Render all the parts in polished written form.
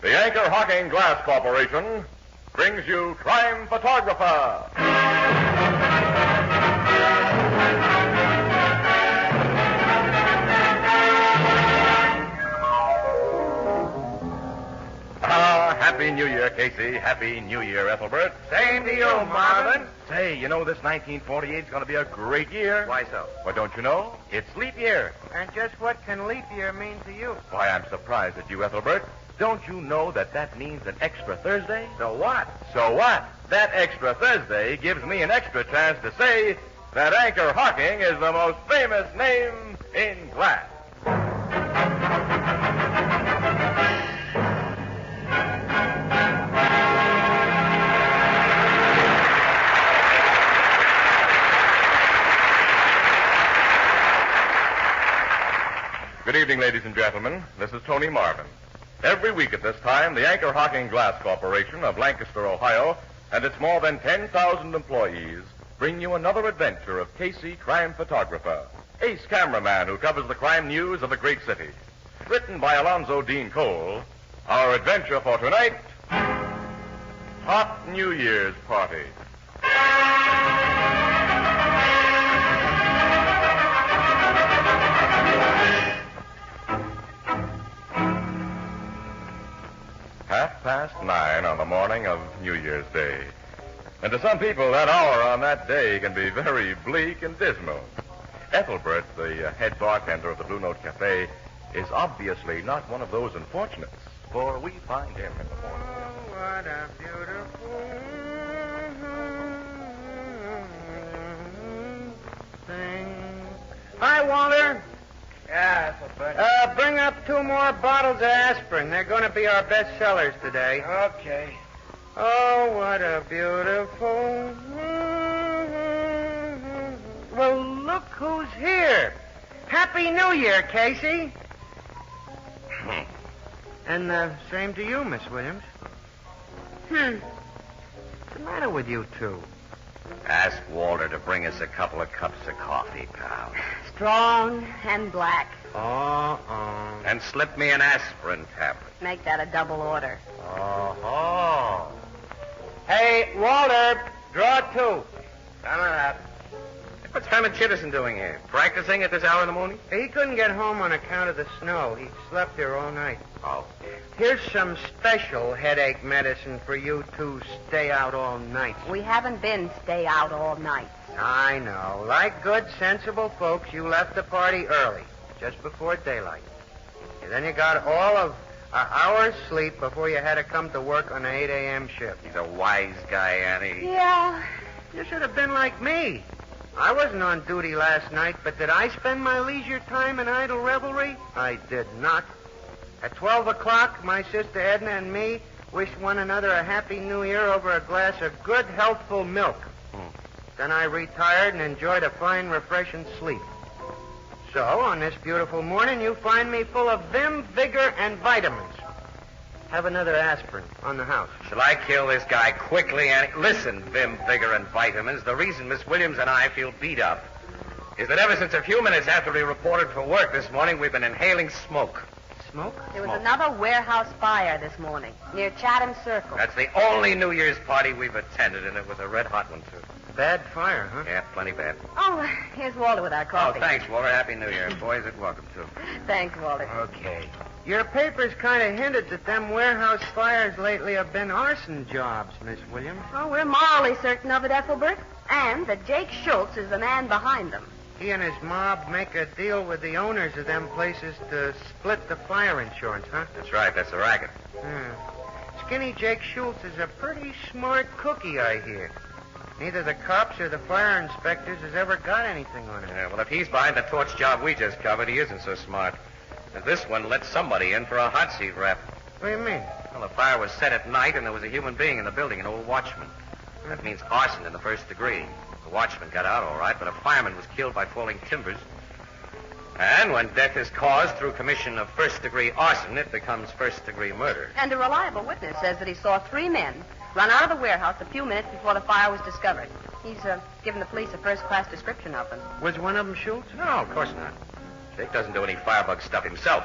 The Anchor Hocking Glass Corporation brings you Crime Photographer. Happy New Year, Casey. Happy New Year, Ethelbert. Same to you, Marvin. Say, you know this 1948 is going to be a great year. Why so? Well, don't you know? It's leap year. And just what can leap year mean to you? Why, I'm surprised at you, Ethelbert. Don't you know that means an extra Thursday? So what? So what? That extra Thursday gives me an extra chance to say that Anchor Hocking is the most famous name in glass. Good evening, ladies and gentlemen. This is Tony Marvin. Every week at this time, the Anchor Hocking Glass Corporation of Lancaster, Ohio, and its more than 10,000 employees bring you another adventure of Casey, crime photographer, ace cameraman who covers the crime news of a great city. Written by Alonzo Dean Cole, our adventure for tonight, Hot New Year's Party. Past 9 on the morning of New Year's Day. And to some people, that hour on that day can be very bleak and dismal. Ethelbert, the head bartender of the Blue Note Cafe, is obviously not one of those unfortunates, for we find him in the morning. Oh, what a beautiful thing. Hi, Walter. Yeah, Ethelbert. Bring up 2 more bottles of aspirin. They're going to be our best sellers today. Okay. Oh, what a beautiful... Well, look who's here. Happy New Year, Casey. And same to you, Miss Williams. What's the matter with you two? Ask Walter to bring us a couple of cups of coffee, pal. Strong and black. And slip me an aspirin tablet. Make that a double order. Oh. Hey, Walter, draw 2. Coming up. What's Herman Chitterson doing here? Practicing at this hour in the morning? He couldn't get home on account of the snow. He slept here all night. Oh. Here's some special headache medicine for you to stay out all night. We haven't been stay out all night. I know. Like good, sensible folks, you left the party early, just before daylight. And then you got all of an hour's sleep before you had to come to work on an 8 a.m. shift. He's a wise guy, Annie. Yeah. You should have been like me. I wasn't on duty last night, but did I spend my leisure time in idle revelry? I did not. At 12 o'clock, my sister Edna and me wished one another a happy new year over a glass of good, healthful milk. Then I retired and enjoyed a fine, refreshing sleep. So, on this beautiful morning, you find me full of vim, vigor, and vitamins. Have another aspirin on the house. Shall I kill this guy quickly, Annie? Listen, vim, vigor, and vitamins. The reason Miss Williams and I feel beat up is that ever since a few minutes after we reported for work this morning, we've been inhaling smoke. Smoke? There was another warehouse fire this morning near Chatham Circle. That's the only New Year's party we've attended, and it was a red-hot one, too. Bad fire, huh? Yeah, plenty bad. Oh, here's Walter with our coffee. Oh, thanks, Walter. Happy New Year. Boys, you're welcome, too. Thanks, Walter. Okay. Your papers kind of hinted that them warehouse fires lately have been arson jobs, Miss Williams. Oh, we're morally certain of it, Ethelbert. And that Jake Schultz is the man behind them. He and his mob make a deal with the owners of them places to split the fire insurance, huh? That's right. That's the racket. Skinny Jake Schultz is a pretty smart cookie, I hear. Neither the cops or the fire inspectors has ever got anything on him. Yeah, well, if he's behind the torch job we just covered, he isn't so smart. And this one let somebody in for a hot seat rap. What do you mean? Well, the fire was set at night, and there was a human being in the building, an old watchman. That means arson in the first degree. The watchman got out all right, but a fireman was killed by falling timbers. And when death is caused through commission of first-degree arson, it becomes first-degree murder. And a reliable witness says that he saw 3 men run out of the warehouse a few minutes before the fire was discovered. He's given the police a first-class description of them. Was one of them Schultz? No, of course not. Jake doesn't do any firebug stuff himself.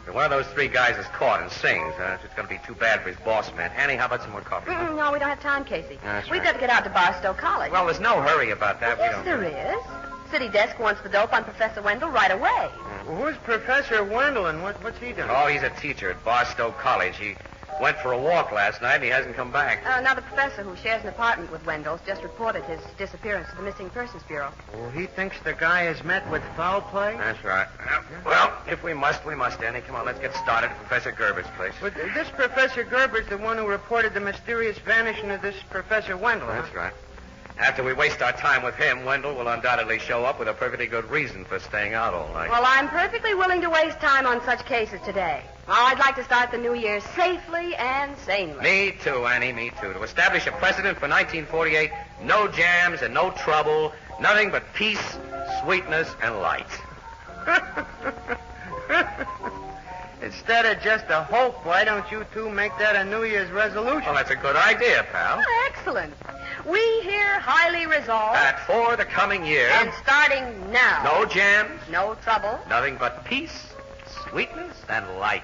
If one of those three guys is caught and sings, it's going to be too bad for his boss man. Annie, how about some more coffee? No, we don't have time, Casey. That's We've right. got to get out to Barstow College. Well, there's no hurry about that. Yes, there is. City desk wants the dope on Professor Wendell right away. Well, who's Professor Wendell and what's he doing? Oh, he's a teacher at Barstow College. He went for a walk last night and he hasn't come back. Now, the professor who shares an apartment with Wendell's just reported his disappearance to the Missing Persons Bureau. Oh, he thinks the guy has met with foul play? That's right. Well, if we must, we must, Annie. Come on, let's get started at Professor Gerber's place. But this Professor Gerber's the one who reported the mysterious vanishing of this Professor Wendell, That's right. After we waste our time with him, Wendell will undoubtedly show up with a perfectly good reason for staying out all night. Well, I'm perfectly willing to waste time on such cases today. I'd like to start the new year safely and sanely. Me too, Annie, me too. To establish a precedent for 1948, no jams and no trouble, nothing but peace, sweetness, and light. Instead of just a hope, why don't you two make that a New Year's resolution? Well, that's a good idea, pal. Oh, excellent. We here highly resolve. That for the coming year, And starting now. no jams, No trouble. nothing but peace, sweetness, and light.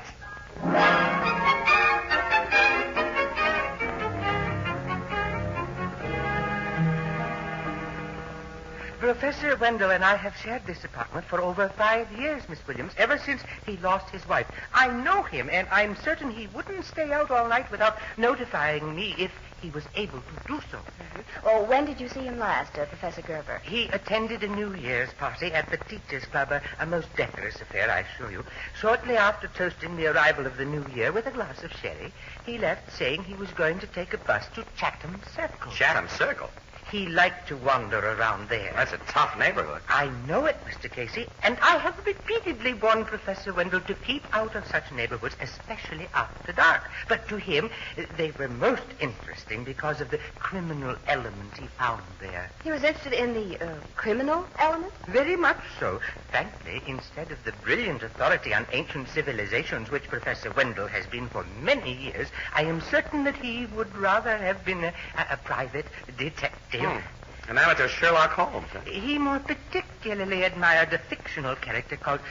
Professor Wendell and I have shared this apartment for over 5 years, Miss Williams, ever since he lost his wife. I know him, and I'm certain he wouldn't stay out all night without notifying me if he was able to do so. Oh, when did you see him last, Professor Gerber? He attended a New Year's party at the Teachers' Club, a most decorous affair, I assure you. Shortly after toasting the arrival of the New Year with a glass of sherry, he left saying he was going to take a bus to Chatham Circle. Chatham Circle. He liked to wander around there. That's a tough neighborhood. I know it, Mr. Casey, and I have repeatedly warned Professor Wendell to keep out of such neighborhoods, especially after dark. But to him, they were most interesting because of the criminal element he found there. He was interested in the criminal element? Very much so. Frankly, instead of the brilliant authority on ancient civilizations which Professor Wendell has been for many years, I am certain that he would rather have been a private detective. An amateur Sherlock Holmes. Huh? He more particularly admired a fictional character called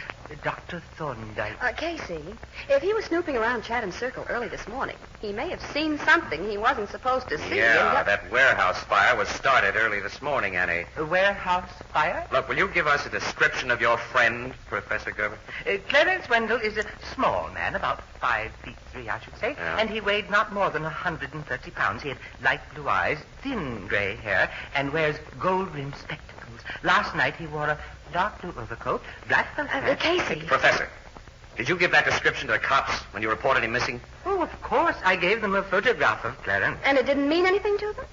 Dr. Thorndyke. Casey, if he was snooping around Chatham Circle early this morning, he may have seen something he wasn't supposed to see. Yeah, that warehouse fire was started early this morning, Annie. A warehouse fire? Look, will you give us a description of your friend, Professor Gerber? Clarence Wendell is a small man, about 5'3", I should say, Yeah. and he weighed not more than 130 pounds. He had light blue eyes, thin gray hair, and wears gold-rimmed spectacles. Last night he wore a dark blue overcoat, black felt hat. Casey. Professor, did you give that description to the cops when you reported him missing? Oh, of course. I gave them a photograph of Clarence. And it didn't mean anything to them?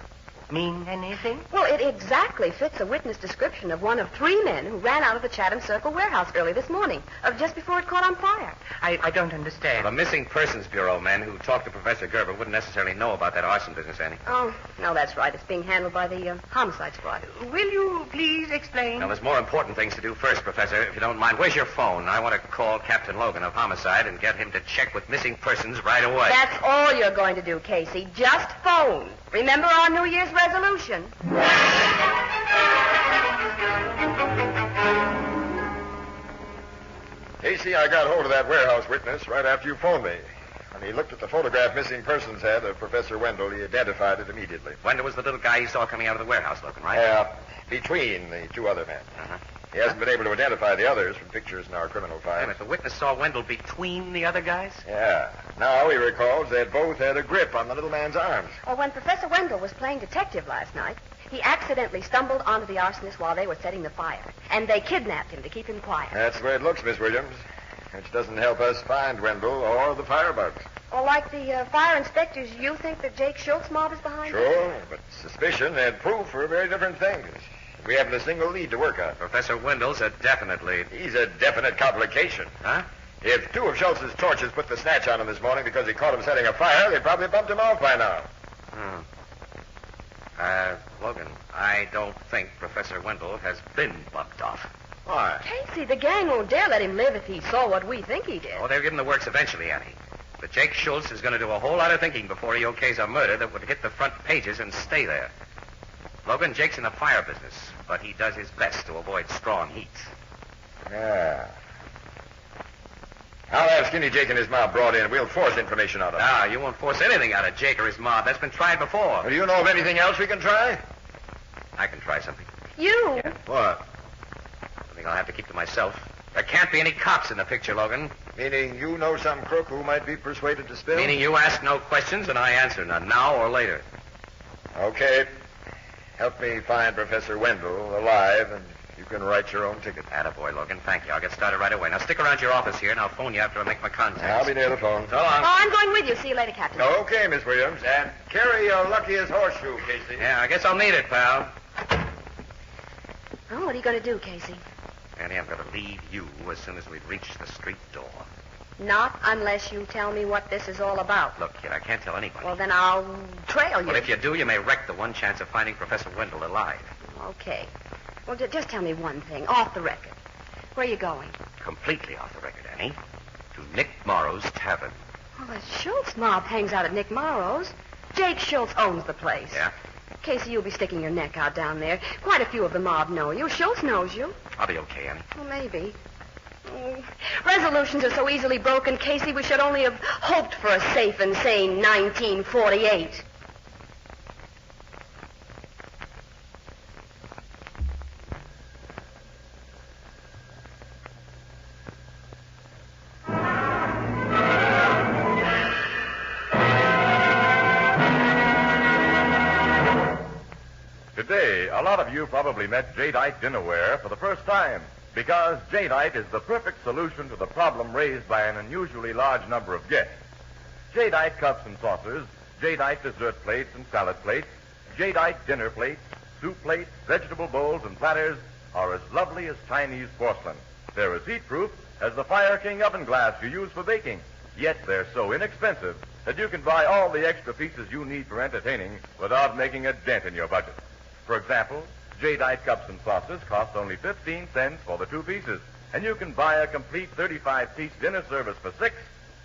Mean anything? Well, it exactly fits a witness description of one of 3 men who ran out of the Chatham Circle warehouse early this morning, just before it caught on fire. I don't understand. The Missing Persons Bureau men who talked to Professor Gerber wouldn't necessarily know about that arson business, Annie. Oh, no, that's right. It's being handled by the homicide squad. Will you please explain? Now, there's more important things to do first, Professor, if you don't mind. Where's your phone? I want to call Captain Logan of Homicide and get him to check with Missing Persons right away. That's all you're going to do, Casey. Just phone. Remember our New Year's resolution. Casey, I got hold of that warehouse witness right after you phoned me. When he looked at the photograph Missing Persons had of Professor Wendell, he identified it immediately. Wendell was the little guy you saw coming out of the warehouse looking, right? Between the 2 other men. Uh-huh. He hasn't been able to identify the others from pictures in our criminal Wait a files. minute, the witness saw Wendell between the other guys? Yeah. Now he recalls they both had a grip on the little man's arms. Well, when Professor Wendell was playing detective last night, he accidentally stumbled onto the arsonists while they were setting the fire. And they kidnapped him to keep him quiet. That's the way it looks, Miss Williams. Which doesn't help us find Wendell or the firebugs. Well, like the fire inspectors, you think that Jake Schultz mob is behind it? Sure, but suspicion and proof are very different things. We haven't a single lead to work on. Professor Wendell's a definite lead. He's a definite complication. Huh? If 2 of Schultz's torches put the snatch on him this morning because he caught him setting a fire, they probably bumped him off by now. Logan, I don't think Professor Wendell has been bumped off. Why? Casey, the gang won't dare let him live if he saw what we think he did. Oh, they'll give him the works eventually, Annie. But Jake Schultz is going to do a whole lot of thinking before he okays a murder that would hit the front pages and stay there. Logan, Jake's in the fire business, but he does his best to avoid strong heat. Yeah. I'll have Skinny Jake and his mob brought in. We'll force information out of them. No, you won't force anything out of Jake or his mob. That's been tried before. Do you know of anything else we can try? I can try something. You? Yeah. What? I think I'll have to keep to myself. There can't be any cops in the picture, Logan. Meaning you know some crook who might be persuaded to spill? Meaning you ask no questions and I answer none, now or later. Okay. Help me find Professor Wendell alive, and you can write your own ticket. Attaboy, Logan. Thank you. I'll get started right away. Now stick around your office here and I'll phone you after I make my contacts. I'll be near the phone. So long. Oh, I'm going with you. See you later, Captain. Okay, Miss Williams. And carry your luckiest horseshoe, Casey. Yeah, I guess I'll need it, pal. Oh, what are you going to do, Casey? Annie, I'm going to leave you as soon as we reach the street door. Not unless you tell me what this is all about. Look, kid, I can't tell anybody. Well, then I'll trail you. Well, if you do, you may wreck the one chance of finding Professor Wendell alive. Okay. Well, just tell me one thing, off the record. Where are you going? Completely off the record, Annie. To Nick Morrow's Tavern. Well, the Schultz mob hangs out at Nick Morrow's. Jake Schultz owns the place. Yeah? Casey, you'll be sticking your neck out down there. Quite a few of the mob know you. Schultz knows you. I'll be okay, Annie. Well, maybe. Resolutions are so easily broken, Casey, we should only have hoped for a safe and sane 1948. Today, a lot of you probably met jadeite dinnerware for the first time, because jadeite is the perfect solution to the problem raised by an unusually large number of guests. Jadeite cups and saucers, jadeite dessert plates and salad plates, jadeite dinner plates, soup plates, vegetable bowls, and platters are as lovely as Chinese porcelain. They're as heat-proof as the Fire King oven glass you use for baking. Yet they're so inexpensive that you can buy all the extra pieces you need for entertaining without making a dent in your budget. For example, jadeite cups and saucers cost only 15 cents for the 2 pieces, and you can buy a complete 35-piece dinner service for 6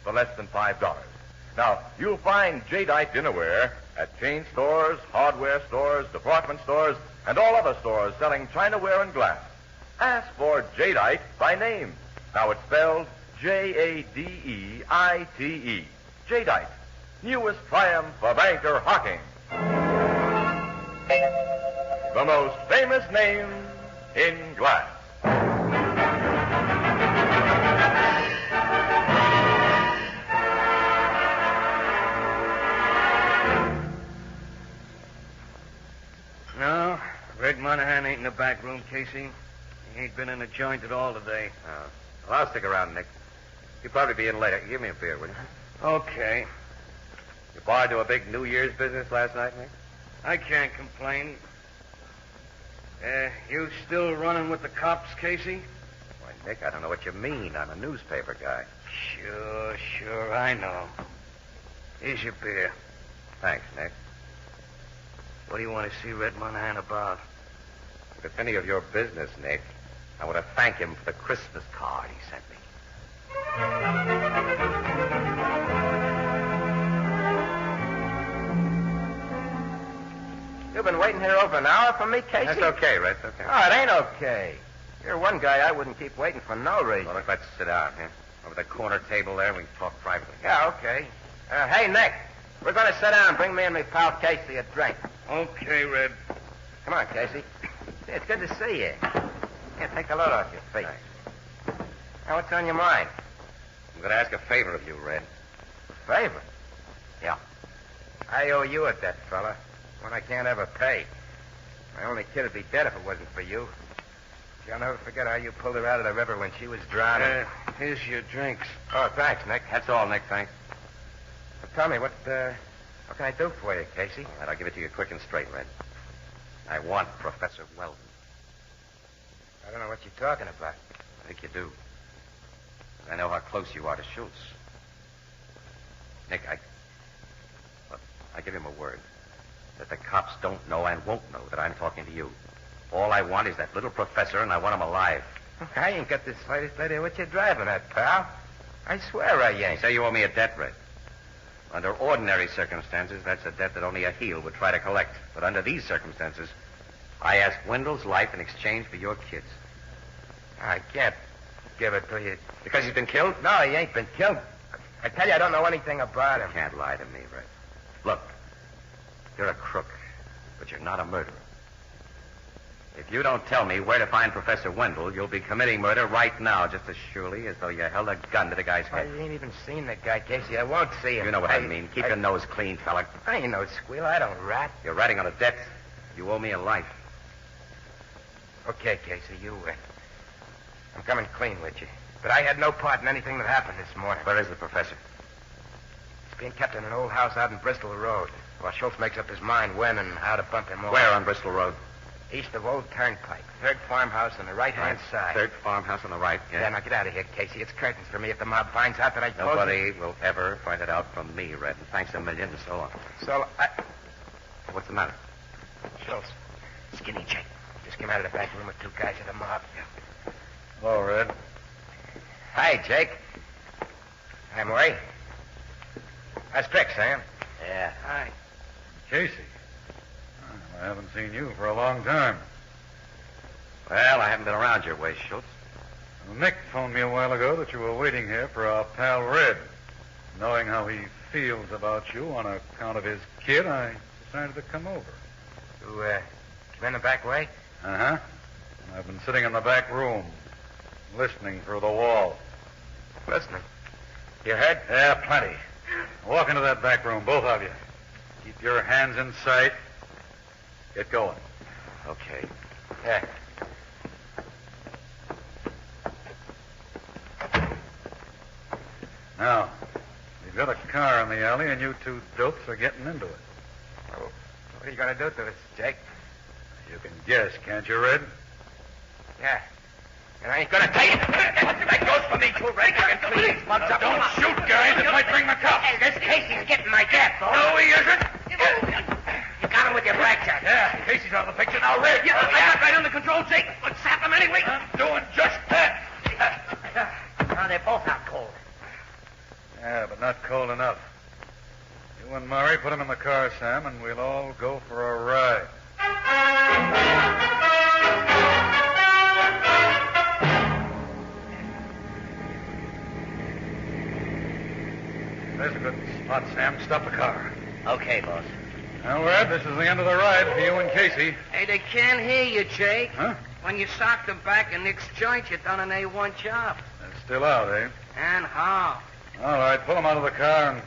for less than $5. Now, you'll find jadeite dinnerware at chain stores, hardware stores, department stores, and all other stores selling chinaware and glass. Ask for jadeite by name. Now, it's spelled Jadeite. Jadeite. Newest triumph of anchor hocking. The most famous name in glass. No, Red Monahan ain't in the back room, Casey. He ain't been in the joint at all today. Well, I'll stick around, Nick. You'll probably be in later. Give me a beer, will you? Okay. You barred to a big New Year's business last night, Nick? I can't complain. You still running with the cops, Casey? Why, Nick, I don't know what you mean. I'm a newspaper guy. Sure, I know. Here's your beer. Thanks, Nick. What do you want to see Red Monahan about? If it's any of your business, Nick, I want to thank him for the Christmas card he sent me. You've been waiting here over an hour for me, Casey? That's okay, Red. That's okay. Oh, it ain't okay. You're one guy I wouldn't keep waiting for no reason. Well, look, let's sit down here. Over the corner table there, we can talk privately. Yeah, okay. Hey, Nick, we're going to sit down and bring me and my pal Casey a drink. Okay, Red. Come on, Casey. It's good to see you. Here, take a load off your face. Thanks. Now, what's on your mind? I'm going to ask a favor of you, Red. Favor? Yeah. I owe you a debt, fella. One I can't ever pay. My only kid would be dead if it wasn't for you. I'll never forget how you pulled her out of the river when she was drowning. Here's your drinks. Oh, thanks, Nick. That's all, Nick. Thanks. Well, tell me, what can I do for you, Casey? All right, I'll give it to you quick and straight, Red. I want Professor Weldon. I don't know what you're talking about. I think you do. I know how close you are to Schultz. Nick, I give him a word that the cops don't know and won't know that I'm talking to you. All I want is that little professor, and I want him alive. I ain't got the slightest idea what you're driving at, pal. I swear I You ain't. say you owe me a debt, Red. Under ordinary circumstances, that's a debt that only a heel would try to collect. But under these circumstances, I ask Wendell's life in exchange for your kids. I get give it to you. Because he's been killed? No, he ain't been killed. I tell you, I don't know anything about him. You can't lie to me, Red. Look, you're a crook, but you're not a murderer. If you don't tell me where to find Professor Wendell, you'll be committing murder right now, just as surely as though you held a gun to the guy's I head. ain't even seen the guy, Casey. I won't see him. You know what I mean. Keep your nose clean, fella. I ain't no squeal. I don't rat. You're ratting on a debt. You owe me a life. Okay, Casey, I'm coming clean with you. But I had no part in anything that happened this morning. Where is the professor? He's being kept in an old house out in Bristol Road, while Schultz makes up his mind when and how to bump him off. Where on Bristol Road? East of Old Turnpike. Third farmhouse on the right-hand side. Third farmhouse on the right, Yeah, now get out of here, Casey. It's curtains for me if the mob finds out that I told you. Nobody will ever find it out from me, Red. And thanks a million and so on. So, What's the matter? Schultz, skinny Jake. Just came out of the back room with two guys of the mob. Hello, Red. Hi, Jake. Hi, Maury. How's Trick, Sam? Yeah. Hi. Casey. I haven't seen you for a long time. Well, I haven't been around your way, Schultz. Nick phoned me a while ago that you were waiting here for our pal Red. Knowing how he feels about you on account of his kid, I decided to come over. You, came in the back way? Uh-huh. I've been sitting in the back room, listening through the wall. Listening. You heard? Yeah, plenty. Walk into that back room, both of you. Keep your hands in sight. Get going. Okay. Yeah. Now, we've got a car in the alley, and you two dopes are getting into it. Oh, what are you going to do to us, Jake? You can guess, can't you, Red? Yeah. And I ain't going to tell you. That goes for me, too, Red. You can clean these bugs up. Don't shoot, guys. It might bring the cops. Hey, this Casey's getting my gas, boy. No, he isn't. You got him with your blackjack. Yeah, Casey's out of the picture now, Red. Yeah, I got right under control, Jake. Let's sap him anyway. I'm doing just that. Now, they're both out cold. Yeah, but not cold enough. You and Murray put him in the car, Sam, and we'll all go for a ride. There's a good spot, Sam. Stop the car. Okay, boss. Now, Red, this is the end of the ride for you and Casey. Hey, they can't hear you, Jake. Huh? When you socked them back in Nick's joint, you done an A1 job. They're still out, eh? And how? All right, pull them out of the car and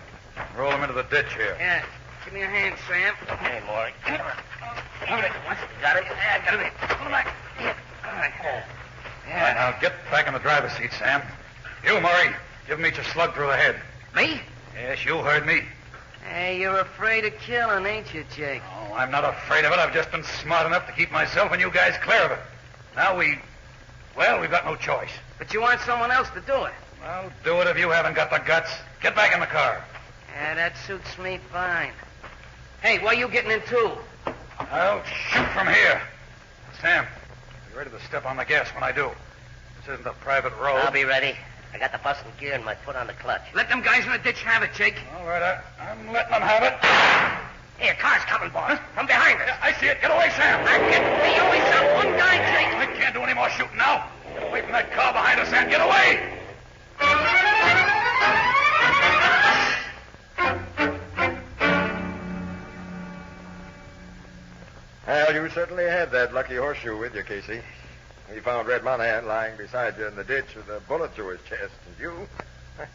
roll them into the ditch here. Yeah. Give me a hand, Sam. Hey, Maury. Got it? Yeah, I got it. Pull back. Here. All right. All right, now get back in the driver's seat, Sam. You, Murray, give him each a slug through the head. Me? Yes, you heard me. Hey, you're afraid of killing, ain't you, Jake? Oh, I'm not afraid of it. I've just been smart enough to keep myself and you guys clear of it. Now we've got no choice. But you want someone else to do it. Well, do it if you haven't got the guts. Get back in the car. Yeah, that suits me fine. Hey, where you getting into? I'll shoot from here. Sam, be ready to step on the gas when I do. This isn't a private road. I'll be ready. I got the bus in gear and my foot on the clutch. Let them guys in the ditch have it, Jake. All right, I'm letting them have it. Hey, a car's coming, boss. From behind us. I see it. Get away, Sam. I'm getting me. Only shot one guy, Jake. I can't do any more shooting now. Get away from that car behind us, Sam. Get away. Well, you certainly had that lucky horseshoe with you, Casey. We found Red Monahan lying beside you in the ditch with a bullet through his chest.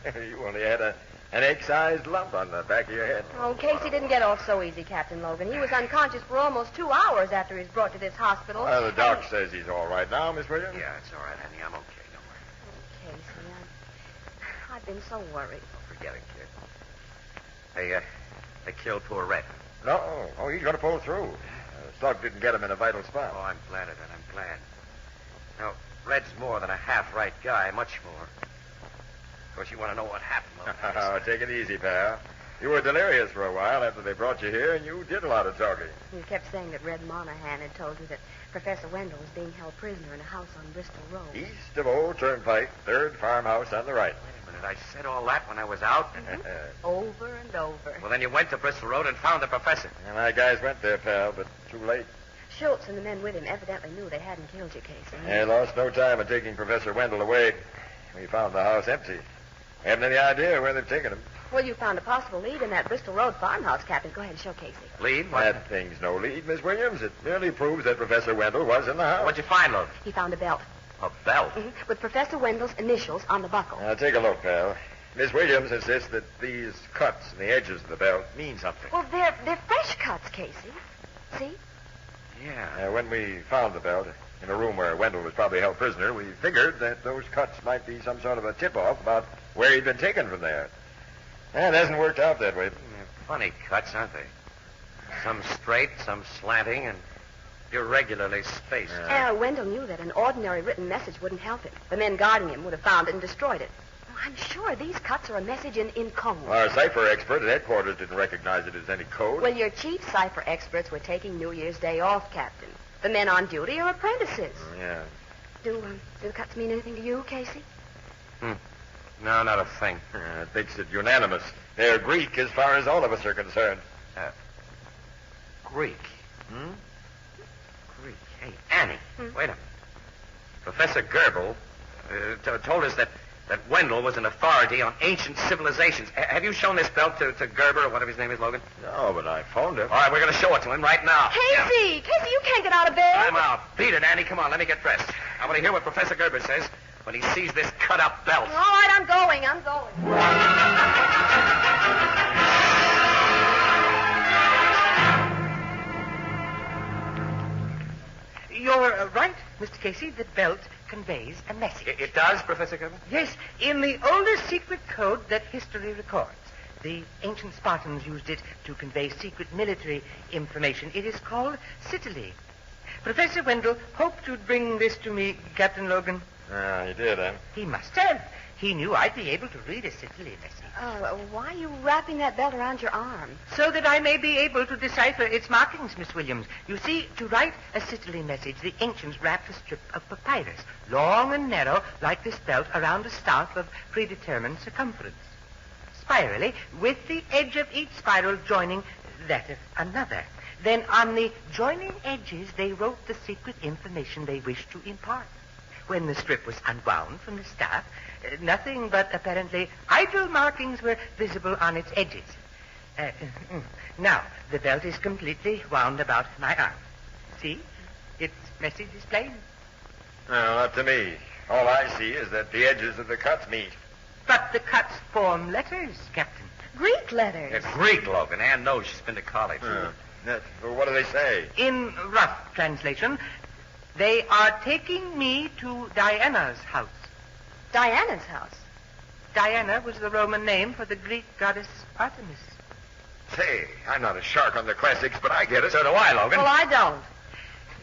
And you only had an egg-sized lump on the back of your head. Oh, Casey didn't get off so easy, Captain Logan. He was unconscious for almost 2 hours after he was brought to this hospital. Well, the doc says he's all right now, Miss Williams. Yeah, it's all right, honey. I'm okay. Don't worry. Casey, I've been so worried. Don't forget it, kid. They killed poor Red. No. Oh, he's going to pull through. Slug didn't get him in a vital spot. Oh, I'm glad of that. I'm glad. Now, Red's more than a half-right guy, much more. Of course, you want to know what happened. Oh, take it easy, pal. You were delirious for a while after they brought you here, and you did a lot of talking. You kept saying that Red Monahan had told you that Professor Wendell was being held prisoner in a house on Bristol Road. East of Old Turnpike, third farmhouse on the right. Wait a minute. I said all that when I was out? Over and over. Well, then you went to Bristol Road and found the professor. And my guys went there, pal, but too late. Schultz and the men with him evidently knew they hadn't killed you, Casey. They lost no time in taking Professor Wendell away. We found the house empty. Haven't any idea where they've taken him. Well, you found a possible lead in that Bristol Road farmhouse, Captain. Go ahead and show Casey. Lead? What? That thing's no lead, Miss Williams. It merely proves that Professor Wendell was in the house. What'd you find, Logan? He found a belt. A belt? With Professor Wendell's initials on the buckle. Take a look, pal. Miss Williams insists that these cuts in the edges of the belt mean something. Well, they're fresh cuts, Casey. See? Yeah. When we found the belt in a room where Wendell was probably held prisoner, we figured that those cuts might be some sort of a tip-off about where he'd been taken from there. And it hasn't worked out that way. They're funny cuts, aren't they? Some straight, some slanting, and irregularly spaced. Wendell knew that an ordinary written message wouldn't help him. The men guarding him would have found it and destroyed it. Well, I'm sure these cuts are a message in code. Our cipher expert at headquarters didn't recognize it as any code. Well, your chief cipher experts were taking New Year's Day off, Captain. The men on duty are apprentices. Yeah. Do the cuts mean anything to you, Casey? No, not a thing. It makes it unanimous. They're Greek as far as all of us are concerned. Greek. Greek. Hey, Annie, wait a minute. Professor Goebel told us that Wendell was an authority on ancient civilizations. Have you shown this belt to Gerber or whatever his name is, Logan? No, but I phoned him. All right, we're going to show it to him right now. Casey! Casey, you can't get out of bed. I'm out. Beat it, Annie. Come on, let me get dressed. I want to hear what Professor Gerber says when he sees this cut-up belt. All right, I'm going. You're right, Mr. Casey. The belt conveys a message. It does, Professor Gerber? Yes, in the oldest secret code that history records. The ancient Spartans used it to convey secret military information. It is called Sicily. Professor Wendell hoped you'd bring this to me, Captain Logan. He did, eh? He must have. He knew I'd be able to read a Sicily message. Why are you wrapping that belt around your arm? So that I may be able to decipher its markings, Miss Williams. You see, to write a Sicily message, the ancients wrapped a strip of papyrus, long and narrow, like this belt, around a staff of predetermined circumference. Spirally, with the edge of each spiral joining that of another. Then on the joining edges, they wrote the secret information they wished to impart. When the strip was unwound from the staff, nothing but apparently idle markings were visible on its edges. Now, the belt is completely wound about my arm. See? Its message is plain. No, not to me. All I see is that the edges of the cuts meet. But the cuts form letters, Captain. Greek letters. It's Greek, Logan. Ann knows she's been to college. Well, what do they say? In rough translation, they are taking me to Diana's house. Diana's house? Diana was the Roman name for the Greek goddess Artemis. Say, I'm not a shark on the classics, but I get it. So do I, Logan. Well, I don't.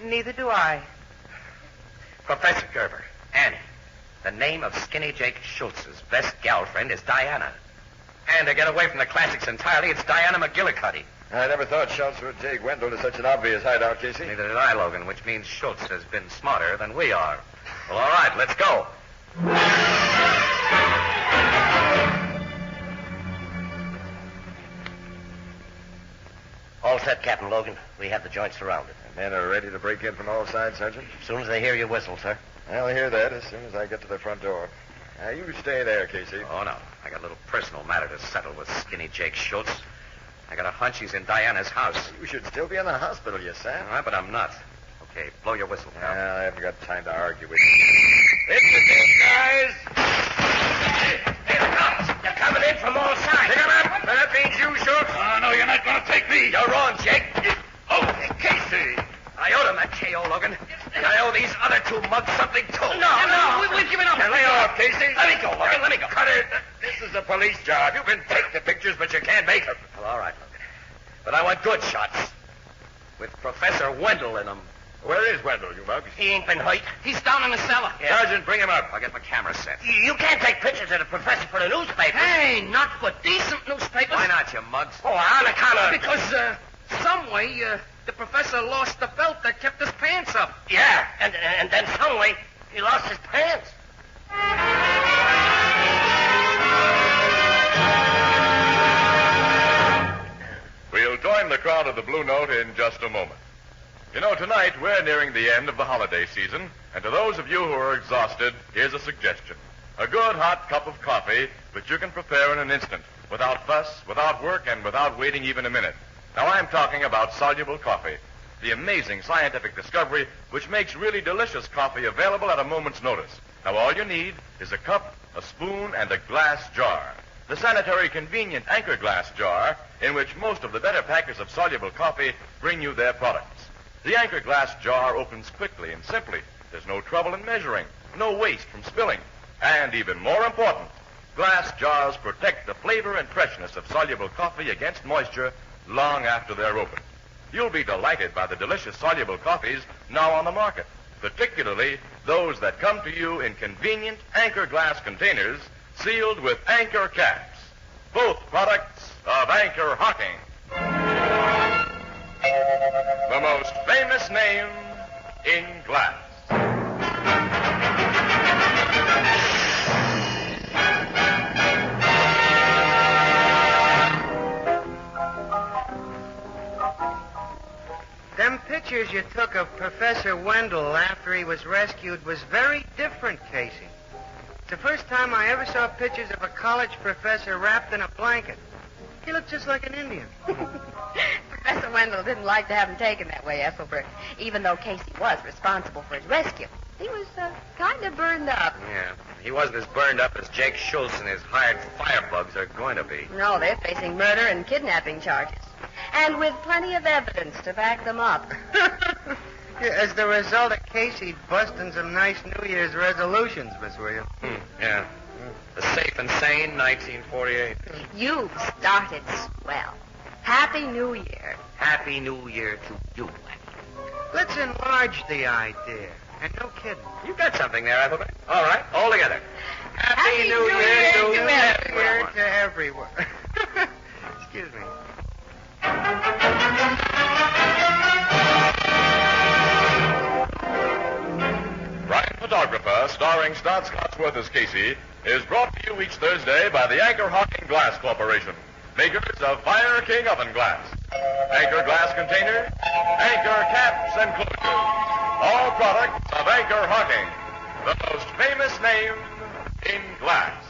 Neither do I. Professor Gerber, Annie, the name of Skinny Jake Schultz's best girlfriend is Diana. And to get away from the classics entirely, it's Diana McGillicuddy. I never thought Schultz would take Wendell to such an obvious hideout, Casey. Neither did I, Logan, which means Schultz has been smarter than we are. Well, all right, let's go. All set, Captain Logan. We have the joint surrounded. The men are ready to break in from all sides, Sergeant? As soon as they hear your whistle, sir. I'll hear that as soon as I get to the front door. Now, you stay there, Casey. Oh, no. I got a little personal matter to settle with Skinny Jake Schultz. I got a hunch he's in Diana's house. You should still be in the hospital, you Sam. All right, but I'm not. Okay, blow your whistle, pal. I haven't got time to argue with you. It's the dead, guys! Hey, the cops! They're coming in from all sides. Pick 'em up! That means you, Schultz. Oh, no, you're not going to take me. You're wrong, Jake. Oh, Casey. I owed him that KO, Logan. And I owe these other two mugs something, too. No, we've given up. Now, lay off, Casey. Let me go, Logan. Let me go. Cut it. This is a police job. You can take the pictures, but you can't make them. Well, all right, Logan. But I want good shots. With Professor Wendell in them. Where is Wendell, you mugs? He ain't been hurt. He's down in the cellar. Sergeant, bring him up. I'll get my camera set. You can't take pictures of the professor for the newspaper. Hey, not for decent newspapers. Why not, you mugs? Oh, on account of... Because, some way, the professor lost the belt that kept his pants up. Yeah, and then some way he lost his pants. We'll join the crowd of the Blue Note in just a moment. You know, tonight we're nearing the end of the holiday season, and to those of you who are exhausted, here's a suggestion. A good hot cup of coffee which you can prepare in an instant, without fuss, without work, and without waiting even a minute. Now, I'm talking about soluble coffee, the amazing scientific discovery which makes really delicious coffee available at a moment's notice. Now, all you need is a cup, a spoon, and a glass jar. The sanitary, convenient Anchor glass jar in which most of the better packers of soluble coffee bring you their products. The Anchor glass jar opens quickly and simply. There's no trouble in measuring, no waste from spilling. And even more important, glass jars protect the flavor and freshness of soluble coffee against moisture long after they're opened. You'll be delighted by the delicious soluble coffees now on the market, particularly those that come to you in convenient Anchor glass containers sealed with Anchor caps. Both products of Anchor Hocking. The most famous name in glass. Them pictures you took of Professor Wendell after he was rescued was very different, Casey. It's the first time I ever saw pictures of a college professor wrapped in a blanket. He looked just like an Indian. Professor Wendell didn't like to have him taken that way, Ethelbert, even though Casey was responsible for his rescue. He was kind of burned up. Yeah, he wasn't as burned up as Jake Schultz and his hired firebugs are going to be. No, they're facing murder and kidnapping charges. And with plenty of evidence to back them up. Yeah, as the result of Casey busting some nice New Year's resolutions, Miss Williams. Yeah. The Safe and Sane, 1948. You started swell. Happy New Year. Happy New Year to you. Let's enlarge the idea. And no kidding. You got something there, Ethelbert. All right, all together. Happy New Year to everyone. To everyone. Excuse me. Brian Photographer, starring Stott Scottsworth as Casey, is brought to you each Thursday by the Anchor Hocking Glass Corporation, makers of Fire King oven glass, Anchor glass containers, Anchor caps and closures. All products of Anchor Hocking, the most famous name in glass.